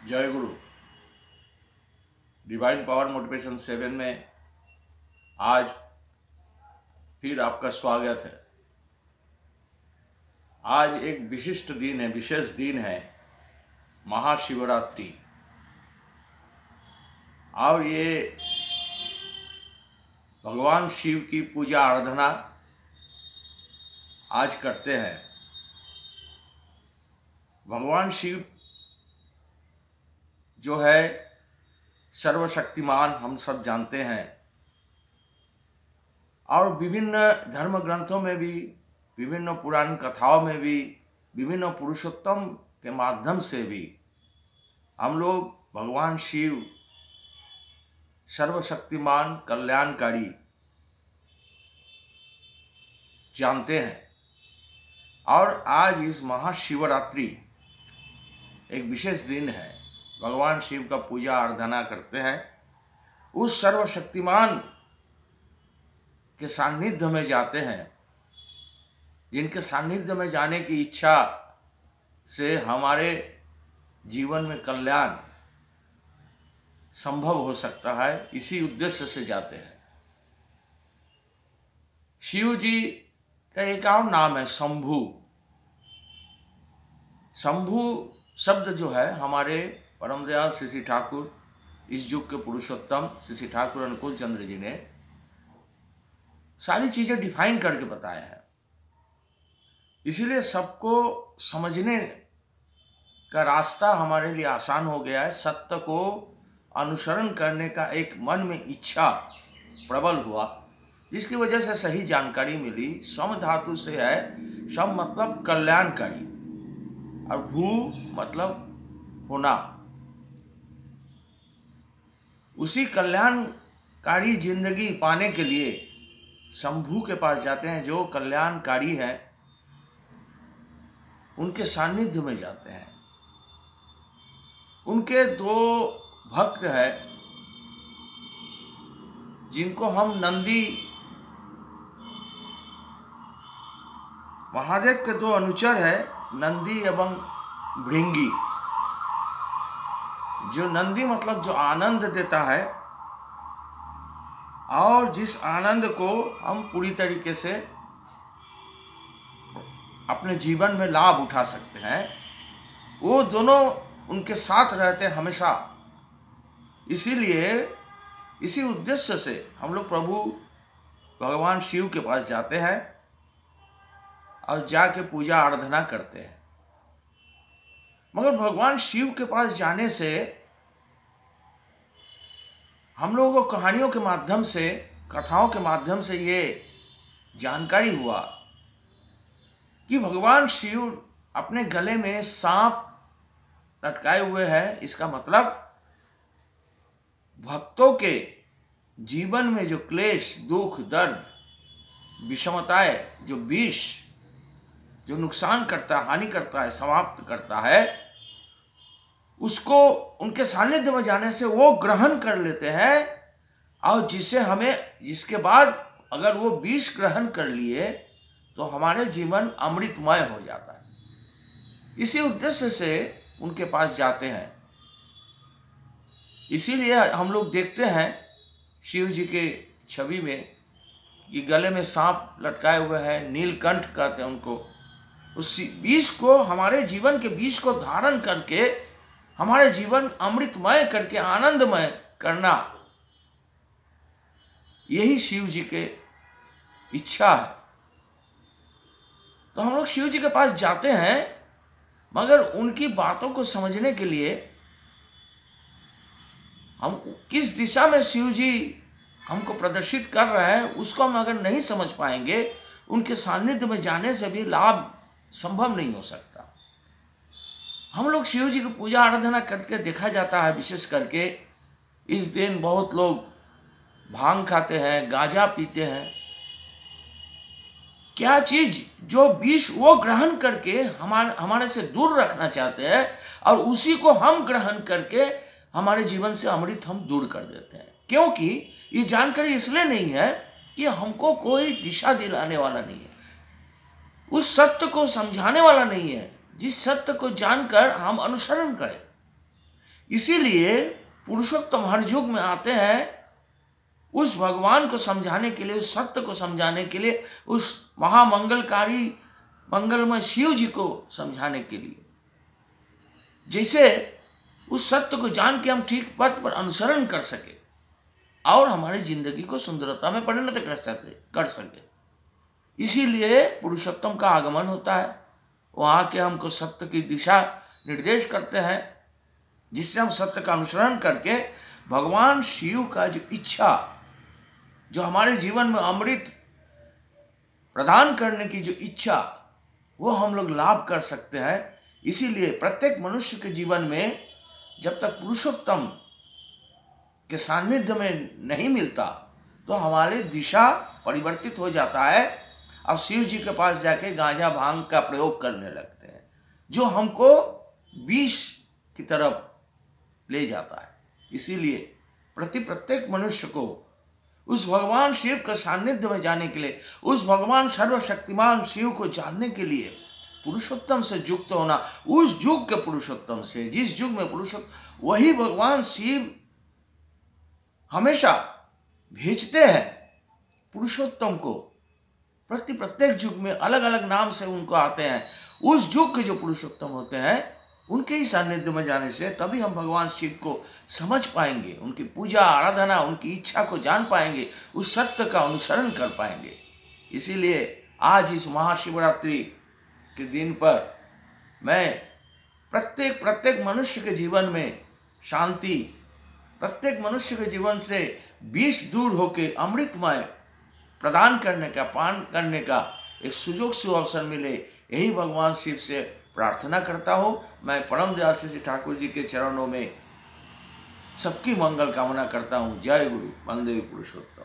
जय गुरु। Divine power motivation 7 में आज फिर आपका स्वागत है। आज एक विशिष्ट दिन है, विशेष दिन है, महाशिवरात्रि। और ये भगवान शिव की पूजा आराधना आज करते हैं। भगवान शिव जो है सर्वशक्तिमान, हम सब जानते हैं। और विभिन्न धर्म ग्रंथों में भी, विभिन्न पुराण कथाओं में भी, विभिन्न पुरुषोत्तम के माध्यम से भी हम लोग भगवान शिव सर्वशक्तिमान, कल्याणकारी जानते हैं। और आज इस महाशिवरात्रि एक विशेष दिन है। भगवान शिव का पूजा आराधना करते हैं। उस सर्वशक्तिमान के सानिध्य में जाते हैं, जिनके सानिध्य में जाने की इच्छा से हमारे जीवन में कल्याण संभव हो सकता है। इसी उद्देश्य से जाते हैं। शिव जी का एक और नाम है शंभु। शंभु शब्द जो है हमारे परम दयाल श्री श्री ठाकुर, इस युग के पुरुषोत्तम श्री श्री ठाकुर अनुकूल चंद्र जी ने सारी चीजें डिफाइन करके बताया है। इसीलिए सबको समझने का रास्ता हमारे लिए आसान हो गया है। सत्य को अनुसरण करने का एक मन में इच्छा प्रबल हुआ, जिसकी वजह से सही जानकारी मिली। सम धातु से है, सम मतलब कल्याणकारी और भू मतलब होना। उसी कल्याणकारी जिंदगी पाने के लिए शंभु के पास जाते हैं, जो कल्याणकारी है। उनके सानिध्य में जाते हैं। उनके दो भक्त हैं, जिनको हम नंदी, महादेव के दो अनुचर है, नंदी एवं भृंगी। जो नंदी मतलब जो आनंद देता है, और जिस आनंद को हम पूरी तरीके से अपने जीवन में लाभ उठा सकते हैं, वो दोनों उनके साथ रहते हैं हमेशा। इसीलिए इसी उद्देश्य से हम लोग प्रभु भगवान शिव के पास जाते हैं और जाके पूजा आराधना करते हैं। मगर भगवान शिव के पास जाने से हम लोगों को कहानियों के माध्यम से, कथाओं के माध्यम से ये जानकारी हुआ कि भगवान शिव अपने गले में सांप लटकाए हुए हैं। इसका मतलब भक्तों के जीवन में जो क्लेश, दुख, दर्द, विषमताएं, जो विष जो नुकसान करता है, हानि करता है, समाप्त करता है, उसको उनके सानिध्य में जाने से वो ग्रहण कर लेते हैं। और जिसके बाद अगर वो विष ग्रहण कर लिए तो हमारे जीवन अमृतमय हो जाता है। इसी उद्देश्य से उनके पास जाते हैं। इसीलिए हम लोग देखते हैं शिव जी के छवि में कि गले में सांप लटकाए हुए हैं, नीलकंठ कहते हैं उनको। उस विष को, हमारे जीवन के विष को धारण करके हमारे जीवन अमृतमय करके आनंदमय करना, यही शिव जी के इच्छा है। तो हम लोग शिव जी के पास जाते हैं, मगर उनकी बातों को समझने के लिए हम किस दिशा में शिव जी हमको प्रदर्शित कर रहे हैं, उसको हम अगर नहीं समझ पाएंगे, उनके सानिध्य में जाने से भी लाभ संभव नहीं हो सकता। हम लोग शिव जी की पूजा आराधना करके देखा जाता है, विशेष करके इस दिन बहुत लोग भांग खाते हैं, गांजा पीते हैं। क्या चीज जो विष वो ग्रहण करके हमारे से दूर रखना चाहते हैं, और उसी को हम ग्रहण करके हमारे जीवन से अमृत हम दूर कर देते हैं। क्योंकि ये जानकारी इसलिए नहीं है कि हमको कोई दिशा दिलाने वाला नहीं है, उस सत्य को समझाने वाला नहीं है, जिस सत्य को जानकर हम अनुसरण करें। इसीलिए पुरुषोत्तम हर युग में आते हैं उस भगवान को समझाने के लिए, उस सत्य को समझाने के लिए, उस महामंगलकारी मंगलमय शिव जी को समझाने के लिए, जैसे उस सत्य को जान के हम ठीक पथ पर अनुसरण कर सके और हमारी जिंदगी को सुंदरता में परिणत कर सके। इसीलिए पुरुषोत्तम का आगमन होता है, वहाँ के हमको सत्य की दिशा निर्देश करते हैं, जिससे हम सत्य का अनुसरण करके भगवान शिव का जो इच्छा, जो हमारे जीवन में अमृत प्रदान करने की जो इच्छा, वो हम लोग लाभ कर सकते हैं। इसीलिए प्रत्येक मनुष्य के जीवन में जब तक पुरुषोत्तम के सानिध्य में नहीं मिलता तो हमारी दिशा परिवर्तित हो जाता है और शिव जी के पास जाके गांजा भांग का प्रयोग करने लगते हैं, जो हमको विष की तरफ ले जाता है। इसीलिए प्रत्येक मनुष्य को उस भगवान शिव के सानिध्य में जाने के लिए, उस भगवान सर्वशक्तिमान शिव को जानने के लिए पुरुषोत्तम से युक्त होना, उस युग के पुरुषोत्तम से, जिस युग में पुरुषोत्तम, वही भगवान शिव हमेशा भेजते हैं पुरुषोत्तम को। प्रत्येक युग में अलग अलग नाम से उनको आते हैं। उस युग के जो पुरुषोत्तम होते हैं उनके ही सानिध्य में जाने से तभी हम भगवान शिव को समझ पाएंगे, उनकी पूजा आराधना, उनकी इच्छा को जान पाएंगे, उस सत्य का अनुसरण कर पाएंगे। इसीलिए आज इस महाशिवरात्रि के दिन पर मैं प्रत्येक मनुष्य के जीवन में शांति, प्रत्येक मनुष्य के जीवन से विष दूर होके अमृतमय प्रदान करने का, पान करने का एक सुअवसर मिले, यही भगवान शिव से प्रार्थना करता हूँ। मैं परम दयाल श्री ठाकुर जी के चरणों में सबकी मंगल कामना करता हूँ। जय गुरु, वंदे पुरुषोत्तम।